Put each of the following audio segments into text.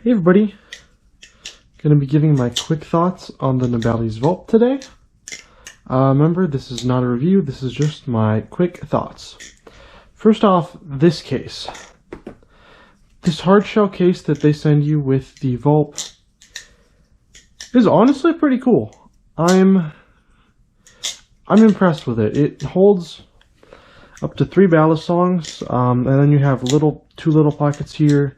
Hey everybody, going to be giving my quick thoughts on the Nabalis Vulp today. Remember, this is not a review, this is just my quick thoughts. First off, this case. This hard shell case that they send you with the Vulp is honestly pretty cool. I'm impressed with it. It holds up to 3 balisongs, and then you have two little pockets here.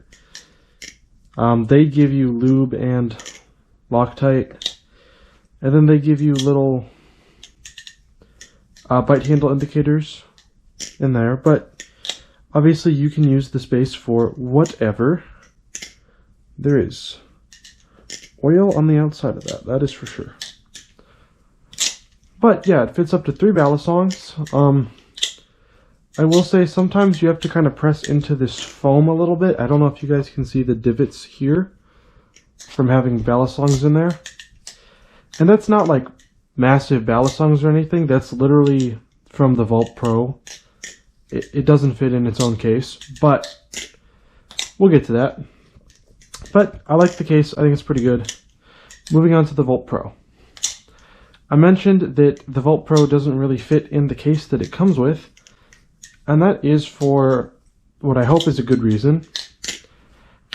They give you lube and Loctite, and then they give you little bite handle indicators in there, but obviously you can use the space for whatever. There is oil on the outside of that is for sure. But yeah, it fits up to 3 balisongs. I will say sometimes you have to kind of press into this foam a little bit. I don't know if you guys can see the divots here from having balisongs in there. And that's not like massive balisongs or anything. That's literally from the Vulp Pro. It doesn't fit in its own case, but we'll get to that. But I like the case. I think it's pretty good. Moving on to the Vulp Pro. I mentioned that the Vulp Pro doesn't really fit in the case that it comes with. And that is for what I hope is a good reason.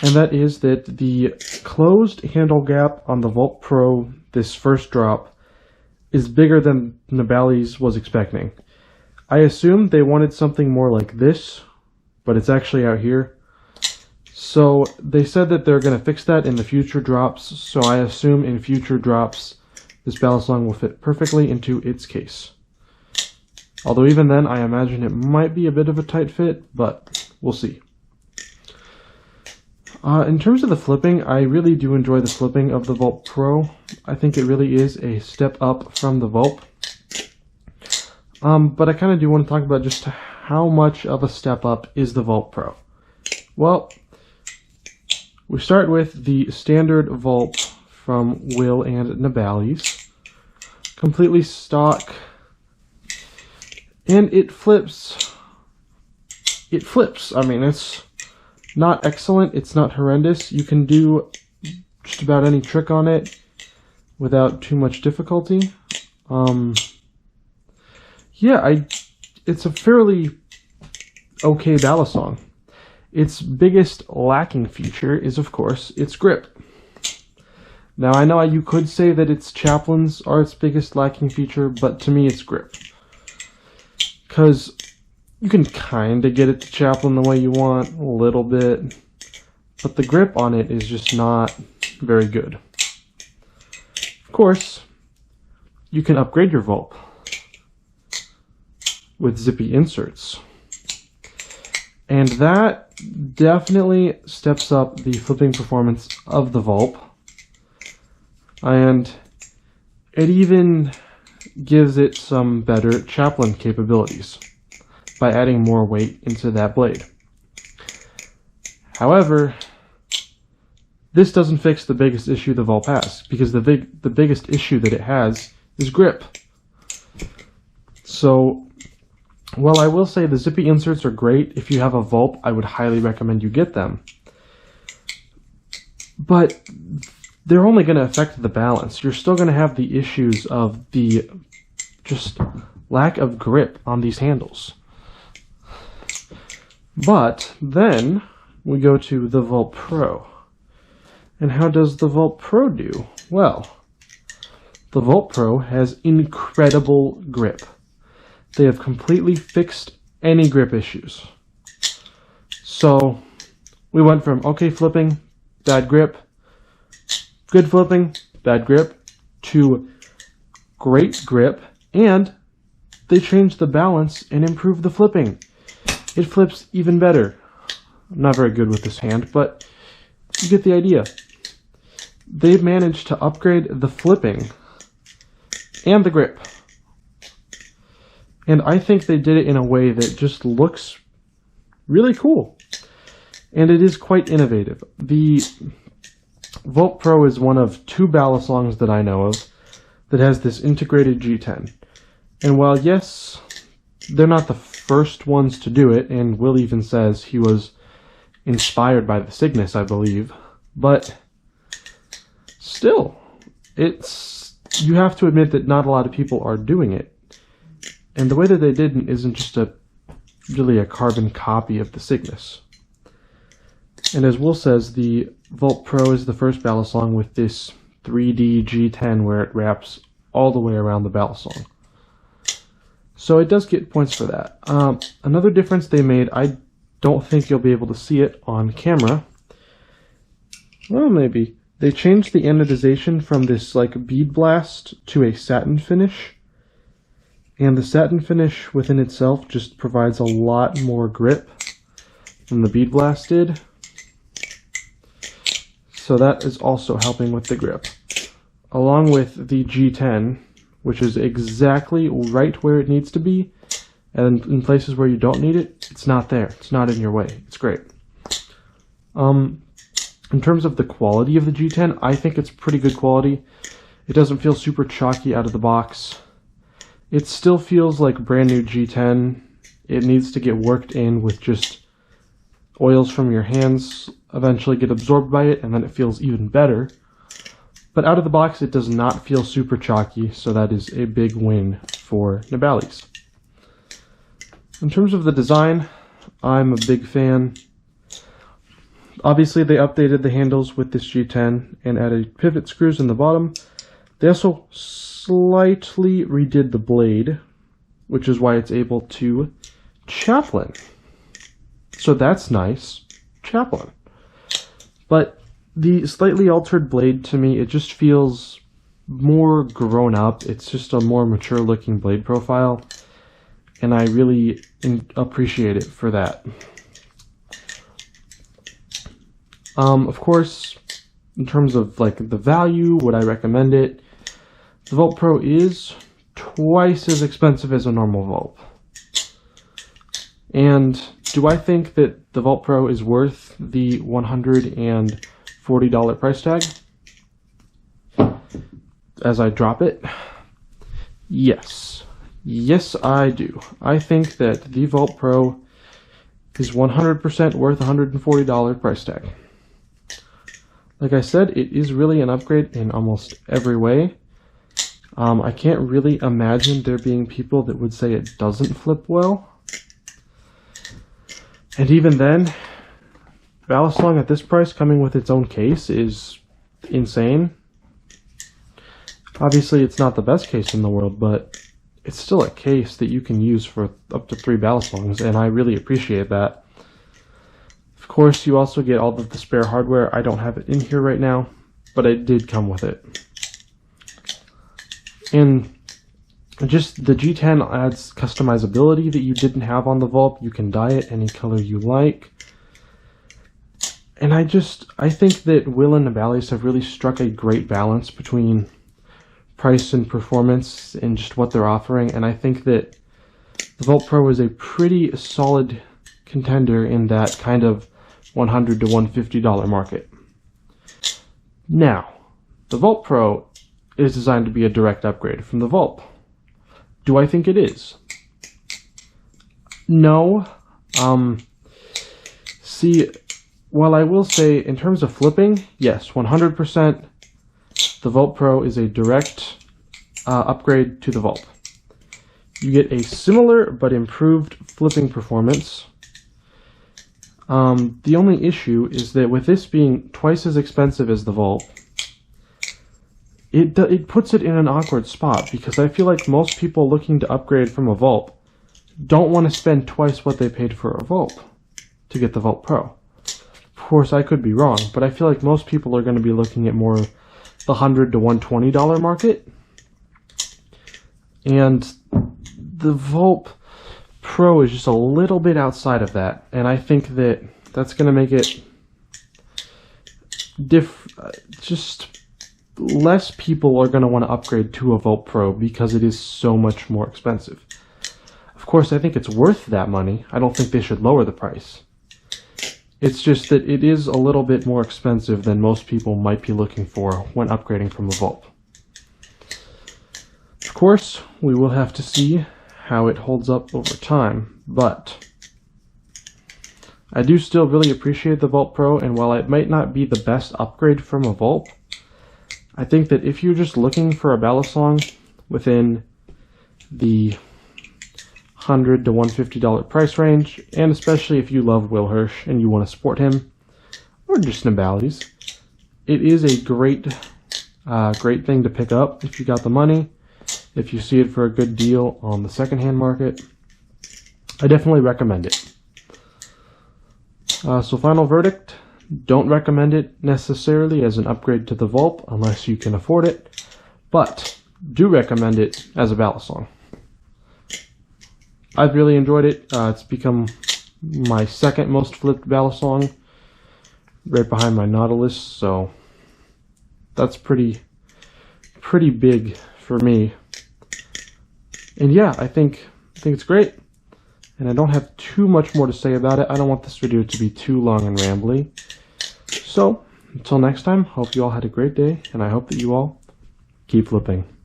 And that is that the closed handle gap on the Vulp Pro, this first drop, is bigger than Nabalis was expecting. I assumed they wanted something more like this, but it's actually out here. So they said that they're going to fix that in the future drops, so I assume in future drops this balisong will fit perfectly into its case. Although even then, I imagine it might be a bit of a tight fit, but we'll see. In terms of the flipping, I really do enjoy the flipping of the Vulp Pro. I think it really is a step up from the Vulp. But I kind of do want to talk about just how much of a step up is the Vulp Pro. Well, we start with the standard Vulp from Will and Nabalis. Completely stock. And it flips. It flips. I mean, it's not excellent. It's not horrendous. You can do just about any trick on it without too much difficulty. Yeah, it's a fairly okay balisong. Its biggest lacking feature is, of course, its grip. Now, I know you could say that its chaplains are its biggest lacking feature, but to me, it's grip. Because you can kind of get it to chaplain the way you want, a little bit, but the grip on it is just not very good. Of course, you can upgrade your Vulp with zippy inserts, and that definitely steps up the flipping performance of the Vulp, and it even gives it some better chaplain capabilities by adding more weight into that blade. However, this doesn't fix the biggest issue the Vulp has, because the biggest issue that it has is grip. So, while I will say the zippy inserts are great, if you have a Vulp, I would highly recommend you get them. But they're only going to affect the balance. You're still going to have the issues of the just lack of grip on these handles. But then we go to the Vulp Pro. And how does the Vulp Pro do? Well, the Vulp Pro has incredible grip. They have completely fixed any grip issues. So we went from okay flipping, bad grip, good flipping, bad grip, to great grip, and they changed the balance and improved the flipping. It flips even better. I'm not very good with this hand, but you get the idea. They've managed to upgrade the flipping and the grip. And I think they did it in a way that just looks really cool. And it is quite innovative. The Vulp Pro is one of 2 balisongs that I know of that has this integrated G10. And while yes, they're not the first ones to do it, and Will even says he was inspired by the Cygnus, I believe, But still, you have to admit that not a lot of people are doing it. And the way that they did it isn't just really a carbon copy of the Cygnus. And as Will says, the Vulp Pro is the first balisong with this 3D G10 where it wraps all the way around the balisong. So it does get points for that. Another difference they made, I don't think you'll be able to see it on camera. Well, maybe. They changed the anodization from this like bead blast to a satin finish. And the satin finish within itself just provides a lot more grip than the bead blast did. So that is also helping with the grip. Along with the G10, which is exactly right where it needs to be. And in places where you don't need it, it's not there. It's not in your way. It's great. In terms of the quality of the G10, I think it's pretty good quality. It doesn't feel super chalky out of the box. It still feels like brand new G10. It needs to get worked in with just oils from your hands, eventually get absorbed by it, and then it feels even better. But out of the box, it does not feel super chalky, so that is a big win for Nabalis. In terms of the design, I'm a big fan. Obviously, they updated the handles with this G10 and added pivot screws in the bottom. They also slightly redid the blade, which is why it's able to chaplain. So that's nice. Chaplain. But the slightly altered blade, to me, it just feels more grown up. It's just a more mature looking blade profile. And I really appreciate it for that. Of course, in terms of like the value, would I recommend it? The Vulp Pro is twice as expensive as a normal Vulp. And do I think that the Vulp Pro is worth the $140 price tag? As I drop it? Yes. Yes, I do. I think that the Vulp Pro is 100% worth $140 price tag. Like I said, it is really an upgrade in almost every way. I can't really imagine there being people that would say it doesn't flip well. And even then, balisong at this price coming with its own case is insane. Obviously, it's not the best case in the world, but it's still a case that you can use for up to 3 balisongs, and I really appreciate that. Of course, you also get all of the spare hardware. I don't have it in here right now, but it did come with it. And just the G10 adds customizability that you didn't have on the Vulp. You can dye it any color you like. And I think that Will and Nabalis have really struck a great balance between price and performance and just what they're offering. And I think that the Vulp Pro is a pretty solid contender in that kind of $100 to $150 market. Now, the Vulp Pro is designed to be a direct upgrade from the Vulp. Do I think it is? No. See, while I will say in terms of flipping, yes, 100% the Vulp Pro is a direct upgrade to the Vulp. You get a similar but improved flipping performance. The only issue is that with this being twice as expensive as the Vulp, it puts it in an awkward spot, because I feel like most people looking to upgrade from a Vulp don't want to spend twice what they paid for a Vulp to get the Vulp Pro. Of course, I could be wrong, but I feel like most people are going to be looking at more the $100 to $120 market. And the Vulp Pro is just a little bit outside of that, and I think that that's going to make it just less people are going to want to upgrade to a Vulp Pro because it is so much more expensive. Of course, I think it's worth that money. I don't think they should lower the price. It's just that it is a little bit more expensive than most people might be looking for when upgrading from a Vulp. Of course, we will have to see how it holds up over time, but I do still really appreciate the Vulp Pro, and while it might not be the best upgrade from a Vulp, I think that if you're just looking for a balisong within the $100 to $150 price range, and especially if you love Will Hirsch and you want to support him, or just Nabalis, it is a great thing to pick up if you got the money. If you see it for a good deal on the secondhand market, I definitely recommend it. So final verdict, don't recommend it necessarily as an upgrade to the Vulp unless you can afford it, but do recommend it as a balisong. I've really enjoyed it. It's become my second most flipped balisong, right behind my Nabalis, so that's pretty big for me. And yeah, I think it's great. And I don't have too much more to say about it. I don't want this video to be too long and rambly. So, until next time, hope you all had a great day, and I hope that you all keep flipping.